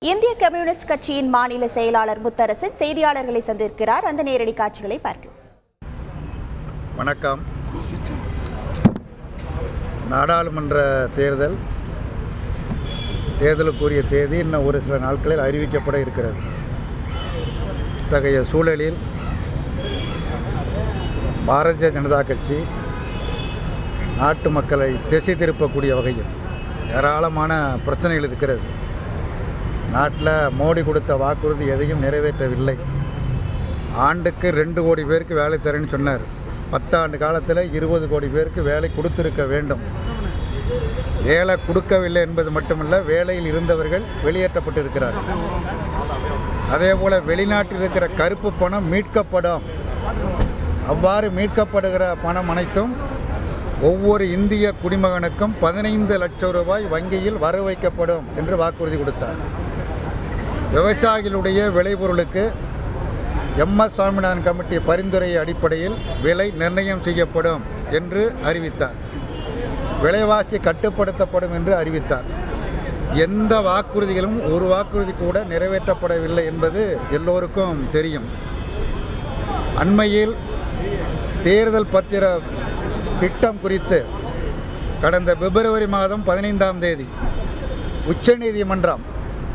இந்திய கம்யூனிஸ்ட் கட்சியின் மாநில செயலாளர் முத்தரசன் செய்தியாளர்களை சந்திக்கிறார். அந்த நேரடி காட்சிகளை பார்க்கலாம். வணக்கம். நாடாளுமன்ற தேர்தலுக்குரிய தேதி இன்னும் ஒரு சில நாட்களில் அறிவிக்கப்பட இருக்கிறது. இத்தகைய சூழலில் பாரதிய ஜனதா கட்சி நாட்டு மக்களை திசை திருப்பக்கூடிய வகையில் ஏராளமான பிரச்சனைகள் இருக்கிறது. நாட்டில் மோடி கொடுத்த வாக்குறுதி எதையும் நிறைவேற்றவில்லை. ஆண்டுக்கு 2 கோடி பேருக்கு வேலை தரேன்னு சொன்னார். 10 ஆண்டு காலத்தில் 20 கோடி பேருக்கு வேலை கொடுத்திருக்க வேண்டும். வேலை கொடுக்கவில்லை என்பது மட்டுமல்ல, வேலையில் இருந்தவர்கள் வெளியேற்றப்பட்டிருக்கிறார்கள். அதே போல் வெளிநாட்டில் இருக்கிற கருப்பு பணம் மீட்கப்படும். அவ்வாறு மீட்கப்படுகிற பணம் அனைத்தும் ஒவ்வொரு இந்திய குடிமகனுக்கும் 15 லட்சம் ரூபாய் வங்கியில் வர வைக்கப்படும் என்று வாக்குறுதி கொடுத்தார். விவசாயிகளுடைய விளைபொருளுக்கு MS சுவாமிநாதன் கமிட்டி பரிந்துரை அடிப்படையில் விலை நிர்ணயம் செய்யப்படும் என்று அறிவித்தார். விலைவாசி கட்டுப்படுத்தப்படும் என்று அறிவித்தார். எந்த வாக்குறுதிகளும் ஒரு வாக்குறுதி கூட நிறைவேற்றப்படவில்லை என்பது எல்லோருக்கும் தெரியும். அண்மையில் தேர்தல் பத்திர திட்டம் குறித்து கடந்த பிப்ரவரி மாதம் 15ஆம் தேதி உச்சநீதிமன்றம்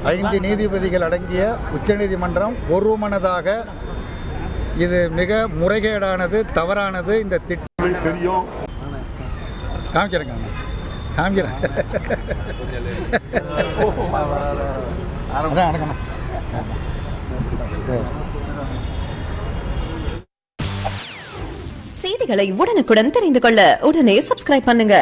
5 நீதிபதிகள் அடங்கிய உச்சநீதிமன்றம் ஒருமனதாக இது மிக முறைகேடானது, தவறானது, இந்த திட்டம் தெரியும் காமிக்கிறேன் செய்திகளை உடனுக்குடன் தெரிந்து கொள்ள உடனே சப்ஸ்கிரைப் பண்ணுங்க.